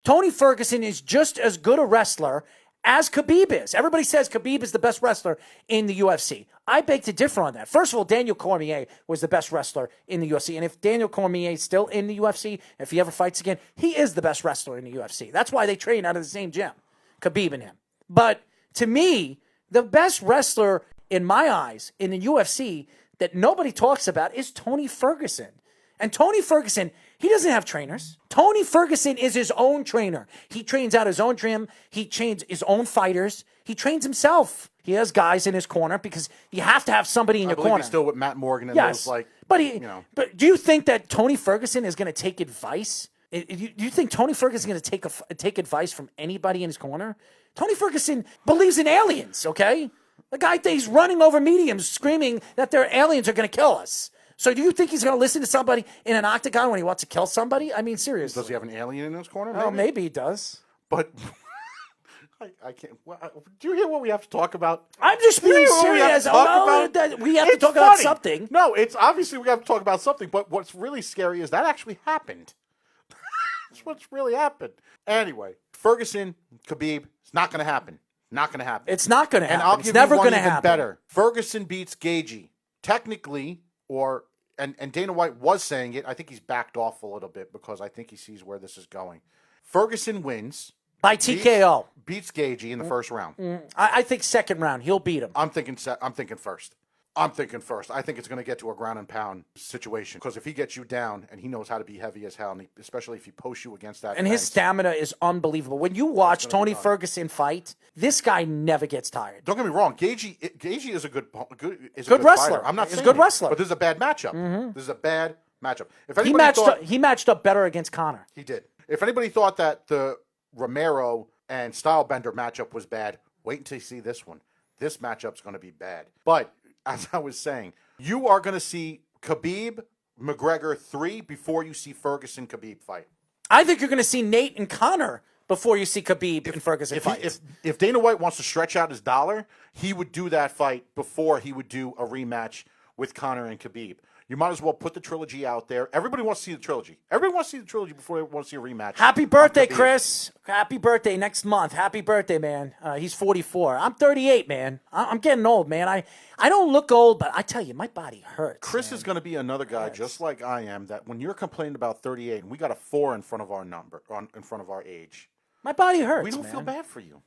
Tony Ferguson is just as good a wrestler as Khabib is. Everybody says Khabib is the best wrestler in the UFC. I beg to differ on that. First of all, Daniel Cormier was the best wrestler in the UFC. And if Daniel Cormier is still in the UFC, if he ever fights again, he is the best wrestler in the UFC. That's why they train out of the same gym, Khabib and him. But to me, the best wrestler in my eyes in the UFC that nobody talks about is Tony Ferguson. And Tony Ferguson, he doesn't have trainers. Tony Ferguson is his own trainer. He trains out his own gym. He trains his own fighters. He trains himself. He has guys in his corner because you have to have somebody in your corner. He's still with Matt Morgan and yes. those, like, But do you think that Tony Ferguson is going to take advice? Do you think Tony Ferguson is going to take advice from anybody in his corner? Tony Ferguson believes in aliens, okay? The guy he's running over mediums screaming that their aliens are going to kill us. So do you think he's going to listen to somebody in an octagon when he wants to kill somebody? I mean, seriously. Does he have an alien in his corner? Maybe? Oh, maybe he does. But I can't. Do you hear what we have to talk about? I'm just being serious. We have to talk about something. No, it's obviously we have to talk about something. But what's really scary is that actually happened. That's what's really happened. Anyway, Ferguson, Khabib, it's not going to happen. Not going to happen. It's not going to happen. And I'll it's give never you one going to even happen. better. Ferguson beats Gaethje. Technically, and Dana White was saying it. I think he's backed off a little bit because I think he sees where this is going. Ferguson wins. By TKO. Beats Gaethje in the first round. I think second round. He'll beat him. I'm thinking first. I think it's going to get to a ground and pound situation because if he gets you down and he knows how to be heavy as hell, and especially if he posts you against that. And his stamina is unbelievable. When you watch Tony Ferguson fight, this guy never gets tired. Don't get me wrong. Gaethje is a good wrestler. Fighter. I'm not saying he's a good wrestler. But this is a bad matchup. This is a bad matchup. If he matched up better against Conor. He did. If anybody thought that the Romero and Stylebender matchup was bad, wait until you see this one. This matchup's going to be bad. But as I was saying, you are going to see Khabib McGregor 3 before you see Ferguson Khabib fight. I think you're going to see Nate and Conor before you see Khabib and Ferguson fight. If Dana White wants to stretch out his dollar, he would do that fight before he would do a rematch with Conor and Khabib. You might as well put the trilogy out there. Everybody wants to see the trilogy. Everybody wants to see the trilogy before they want to see a rematch. Happy birthday, Chris. Happy birthday next month. Happy birthday, man. He's 44. I'm 38, man. I'm getting old, man. I don't look old, but I tell you, my body hurts. Chris is going to be another guy just like I am that when you're complaining about 38 and we got a 4 in front of our number, in front of our age. My body hurts, we don't feel bad for you.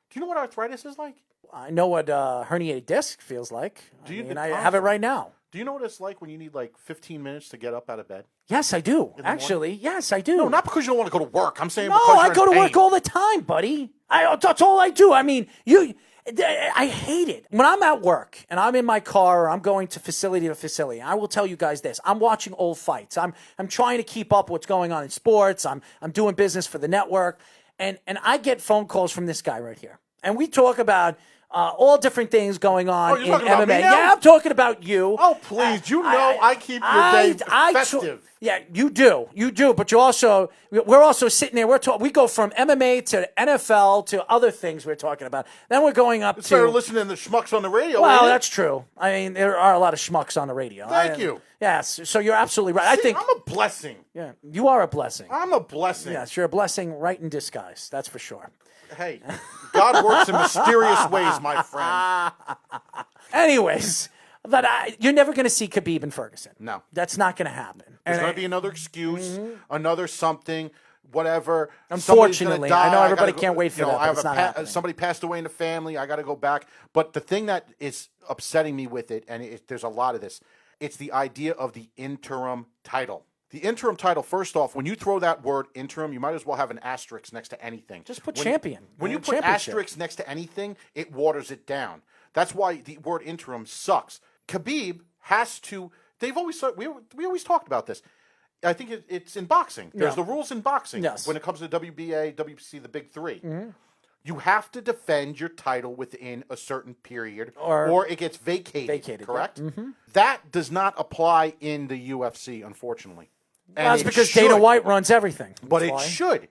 Do you know what arthritis is like? I know what herniated disc feels like. I have it right now. Do you know what it's like when you need like 15 minutes to get up out of bed? Yes, I do. Actually, yes, I do. No, not because you don't want to go to work. I'm saying because I go to work all the time, buddy. That's all I do. I mean, I hate it. When I'm at work and I'm in my car or I'm going to facility to facility, I will tell you guys this. I'm watching old fights. I'm trying to keep up what's going on in sports. I'm doing business for the network. And I get phone calls from this guy right here. And we talk about all different things going on in MMA. Yeah, I'm talking about you. Oh, please. I keep your day festive. Yeah, you do. But we're also sitting there. We go from MMA to NFL to other things we're talking about. Then we're going up to. You're listening to the schmucks on the radio. Well, that's true. I mean, there are a lot of schmucks on the radio. Thank you. Yes, so you're absolutely right. See, I'm a blessing. Yeah, you are a blessing. I'm a blessing. Yes, you're a blessing right in disguise. That's for sure. Hey, God works in mysterious ways, my friend. Anyways, but you're never going to see Khabib and Ferguson. No. That's not going to happen. There's going to be another excuse, another something, whatever. Unfortunately, I know everybody can't wait for that, but it's not happening. Somebody passed away in the family. I got to go back. But the thing that is upsetting me with it, and there's a lot of this, it's the idea of the interim title. The interim title, first off, when you throw that word interim, you might as well have an asterisk next to anything. Just put champion. When you put asterisks next to anything, it waters it down. That's why the word interim sucks. Khabib has to. They've always we always talked about this. I think it's in boxing. There's the rules in boxing. Yes. When it comes to WBA, WBC, the big three. Mm-hmm. You have to defend your title within a certain period, or it gets vacated. Correct? Yeah. Mm-hmm. That does not apply in the UFC, unfortunately. Well, that's because Dana White runs everything. But it should.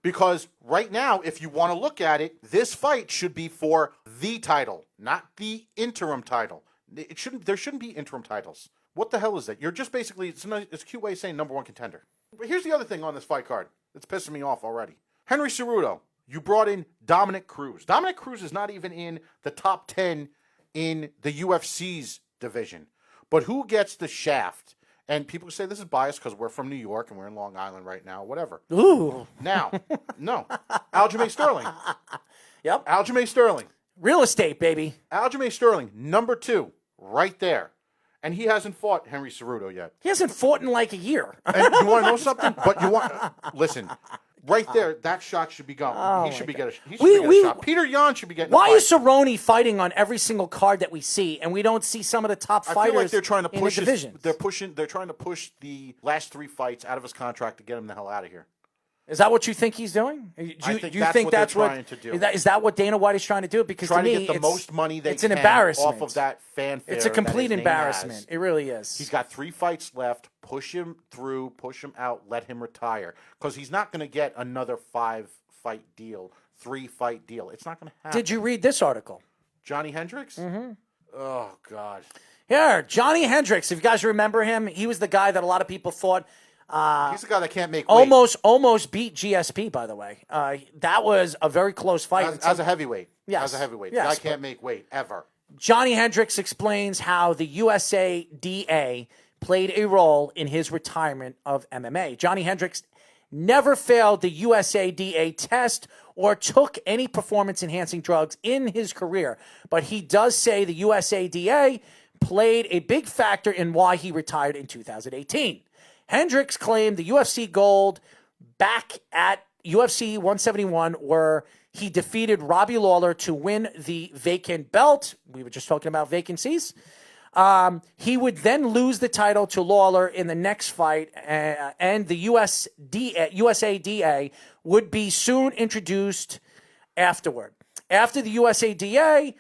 Because right now, if you want to look at it, this fight should be for the title, not the interim title. There shouldn't be interim titles. What the hell is that? You're just basically, it's a cute way of saying number one contender. But here's the other thing on this fight card that's pissing me off already. Henry Cejudo, you brought in Dominic Cruz. Dominic Cruz is not even in the top 10 in the UFC's division. But who gets the shaft? And people say this is biased because we're from New York and we're in Long Island right now, whatever. Ooh. Now, no. Aljamain Sterling. Yep. Aljamain Sterling. Real estate, baby. Aljamain Sterling, number 2, right there. And he hasn't fought Henry Cejudo yet. He hasn't fought in like a year. And you want to know something? But you want listen. Right there, that shot should be going. He should be getting a shot. Peter Yan should be getting. Why is Cerrone fighting on every single card that we see, and we don't see some of the top fighters? I feel like they're trying to push in the divisions? They're trying to push the last 3 fights out of his contract to get him the hell out of here. Is that what you think he's doing? I think that's what they're trying to do. Is that what Dana White is trying to do? Because trying to me, get the most money they it's an can embarrassment off of that fanfare. It's a complete embarrassment. Has. It really is. He's got 3 fights left. Push him through. Push him out. Let him retire because he's not going to get another 5-fight deal, 3-fight deal. It's not going to happen. Did you read this article? Johnny Hendricks? Mm-hmm. Oh God. Yeah, Johnny Hendricks. If you guys remember him, he was the guy that a lot of people thought. He's the guy that can't make weight. Almost beat GSP, by the way. That was a very close fight. As a heavyweight. Yes. As a heavyweight. Yes, the guy can't make weight, ever. Johnny Hendricks explains how the USADA played a role in his retirement of MMA. Johnny Hendricks never failed the USADA test or took any performance-enhancing drugs in his career, but he does say the USADA played a big factor in why he retired in 2018. Hendricks claimed the UFC gold back at UFC 171 where he defeated Robbie Lawler to win the vacant belt. We were just talking about vacancies. He would then lose the title to Lawler in the next fight, and the USADA would be soon introduced afterward. After the USADA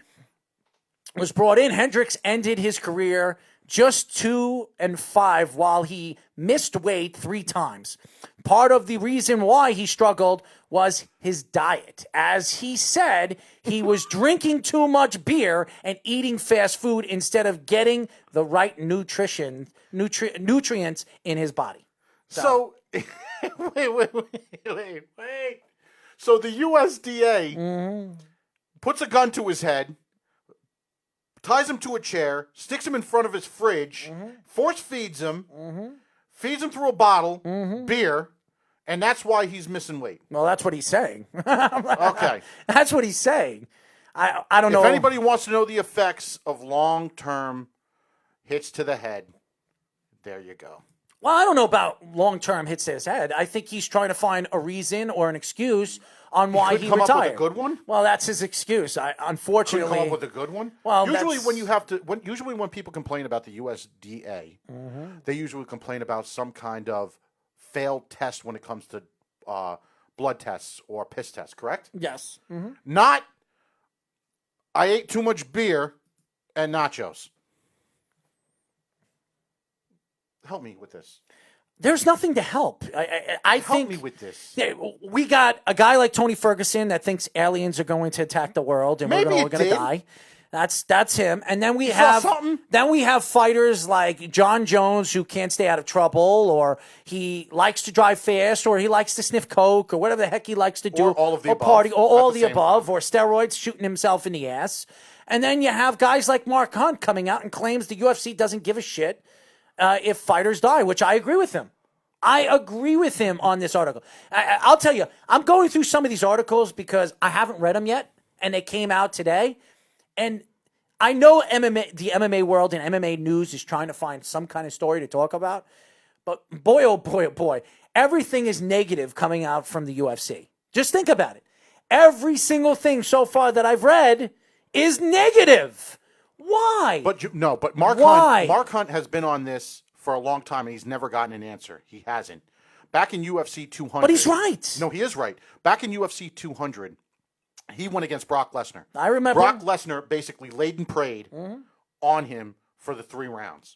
was brought in, Hendricks ended his career just 2-5 while he missed weight 3 times. Part of the reason why he struggled was his diet. As he said, he was drinking too much beer and eating fast food instead of getting the right nutrients in his body. So wait. So the USDA puts a gun to his head, ties him to a chair, sticks him in front of his fridge, force feeds him, feeds him through a bottle, beer, and that's why he's missing weight. Well, that's what he's saying. Okay. That's what he's saying. I don't know. If anybody wants to know the effects of long-term hits to the head, there you go. Well, I don't know about long-term hits to his head. I think he's trying to find a reason or an excuse on why he come retired. up with a good one? Well, that's his excuse. Unfortunately, Couldn't come up with a good one. Well, usually when people complain about the USDA, they usually complain about some kind of failed test when it comes to blood tests or piss tests. Correct? Yes. Mm-hmm. Not. I ate too much beer and nachos. Help me with this. There's nothing to help. I think. Help me with this. We got a guy like Tony Ferguson that thinks aliens are going to attack the world and Maybe we're all going to die. That's him. And then we have fighters like John Jones who can't stay out of trouble, or he likes to drive fast, or he likes to sniff coke, or whatever the heck he likes to do, or all of the or above, party, or all the same above, time. or steroids, shooting himself in the ass. And then you have guys like Mark Hunt coming out and claims the UFC doesn't give a shit if fighters die, which I agree with him. I agree with him on this article. I'll tell you, I'm going through some of these articles because I haven't read them yet, and they came out today. And I know the MMA world and MMA news is trying to find some kind of story to talk about. But boy, oh boy, oh boy, everything is negative coming out from the UFC. Just think about it. Every single thing so far that I've read is negative. Why? But Mark Hunt has been on this for a long time, and he's never gotten an answer. He hasn't. Back in UFC 200. But he's right. No, he is right. Back in UFC 200, he went against Brock Lesnar. I remember. Brock Lesnar basically laid and prayed on him for the 3 rounds.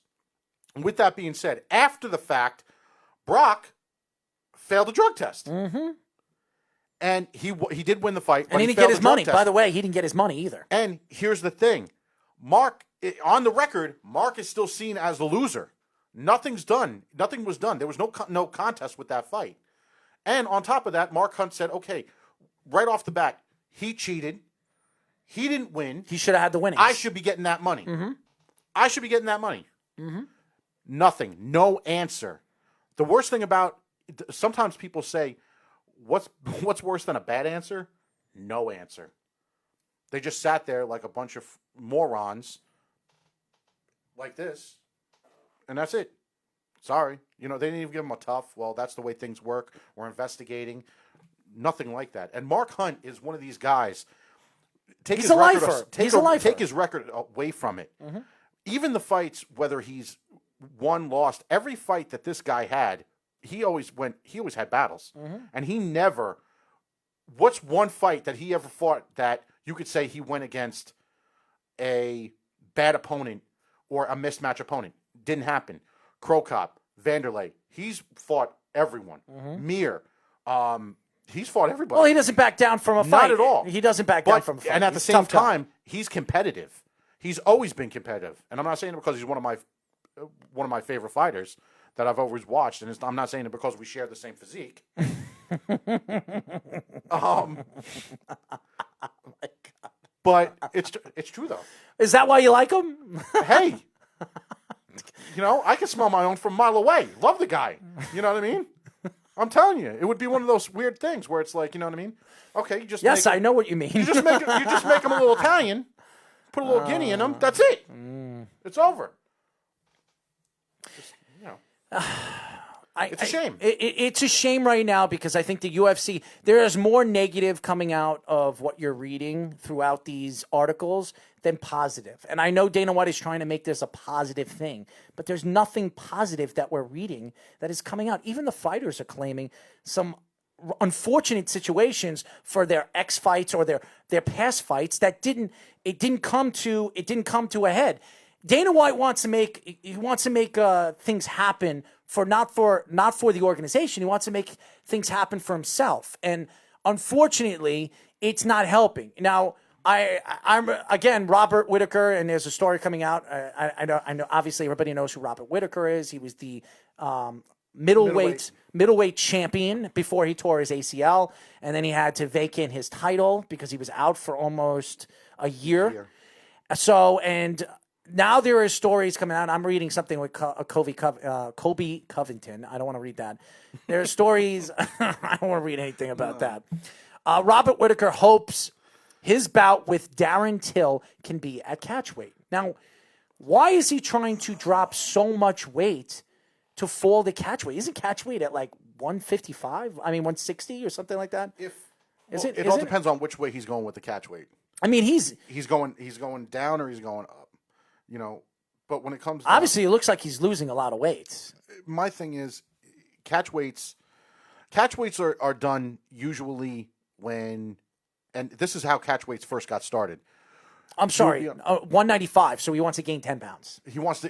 And with that being said, after the fact, Brock failed a drug test. And he did win the fight, but and he didn't get his money. By the way, he didn't get his money either. And here's the thing. Mark, on the record, Mark is still seen as the loser. Nothing's done. Nothing was done. There was no contest with that fight. And on top of that, Mark Hunt said, okay, right off the bat, he cheated. He didn't win. He should have had the winnings. I should be getting that money. I should be getting that money. Nothing. No answer. The worst thing about, sometimes people say, what's worse than a bad answer? No answer. They just sat there like a bunch of morons like this, and that's it. Sorry. They didn't even give him a tough, well, that's the way things work. We're investigating. Nothing like that. And Mark Hunt is one of these guys. He's a lifer. Take his record away from it. Even the fights, whether he's won, lost, every fight that this guy had, he always had battles. And he never, what's one fight that he ever fought that you could say he went against a bad opponent or a mismatch opponent? Didn't happen. Krokop, Vanderlei, he's fought everyone. Mir, he's fought everybody. Well, he doesn't back down from a fight. Not at all. He doesn't back down from a fight. And at the same time, he's competitive. He's always been competitive. And I'm not saying it because he's one of my favorite fighters that I've always watched. And I'm not saying it because we share the same physique. But it's true, though. Is that why you like him? Hey, I can smell my own from a mile away. Love the guy. You know what I mean? I'm telling you, it would be one of those weird things where it's like, you know what I mean? Okay, you just I know what you mean. You just make him a little Italian, put a little guinea in him. That's it. It's over. Just, it's a shame. It's a shame right now because I think the UFC, there is more negative coming out of what you're reading throughout these articles than positive. And I know Dana White is trying to make this a positive thing, but there's nothing positive that we're reading that is coming out. Even the fighters are claiming some unfortunate situations for their ex fights or their past fights that didn't come to a head. Dana White wants to make things happen not for the organization. He wants to make things happen for himself, and unfortunately, it's not helping. Now, I'm again Robert Whittaker, and there's a story coming out. I know. Obviously, everybody knows who Robert Whittaker is. He was the middleweight champion before he tore his ACL, and then he had to vacate his title because he was out for almost a year. So, and now there are stories coming out. I'm reading something with Colby Covington. I don't want to read that. There are stories. I don't want to read anything about that. Robert Whittaker hopes his bout with Darren Till can be at catchweight. Now, why is he trying to drop so much weight to fall to catchweight? Isn't catchweight at like 155? 160 or something like that? It all depends on which way he's going with the catchweight. He's going down or he's going up. But when it comes obviously, it looks like he's losing a lot of weight. My thing is, catchweights are done usually when, and this is how catchweights first got started. I'm sorry, 195. So he wants to gain 10 pounds.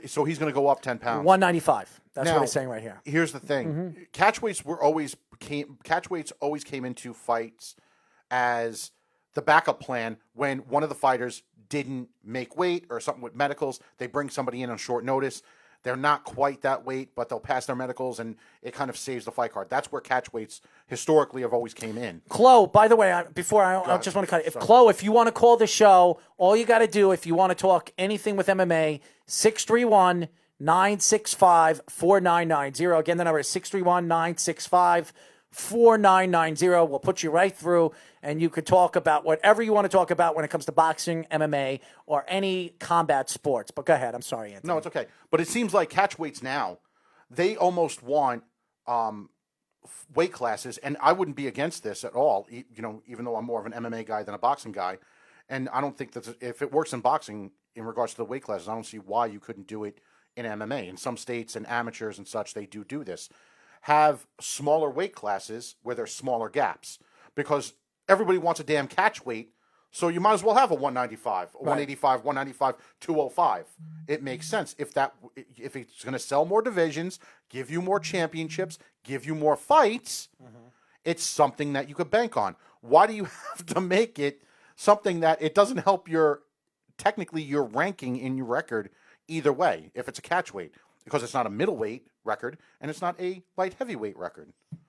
So he's going to go up 10 pounds. 195. That's what he's saying right here. Here's the thing: catchweights always came into fights as the backup plan when one of the fighters didn't make weight or something with medicals. They bring somebody in on short notice. They're not quite that weight, but they'll pass their medicals, and it kind of saves the fight card. That's where catchweights historically have always came in. Chloe, by the way, I just want to cut it. Chloe, if you want to call the show, all you got to do, if you want to talk anything with MMA, 631-965-4990. Again, the number is 631-965-4990. We'll put you right through, and you could talk about whatever you want to talk about when it comes to boxing, MMA, or any combat sports. But go ahead. I'm sorry, Anthony. No, it's okay. But it seems like catchweights now, they almost want weight classes, and I wouldn't be against this at all, even though I'm more of an MMA guy than a boxing guy. And I don't think that if it works in boxing in regards to the weight classes, I don't see why you couldn't do it in MMA. In some states and amateurs and such, they do this. Have smaller weight classes where there's smaller gaps, because everybody wants a damn catch weight, so you might as well have a 195, a 185, 195, 205. It makes sense if it's going to sell more divisions, give you more championships, give you more fights. It's something that you could bank on. Why do you have to make it something that it doesn't help your ranking in your record either way if it's a catch weight? Because it's not a middleweight record, and it's not a light heavyweight record.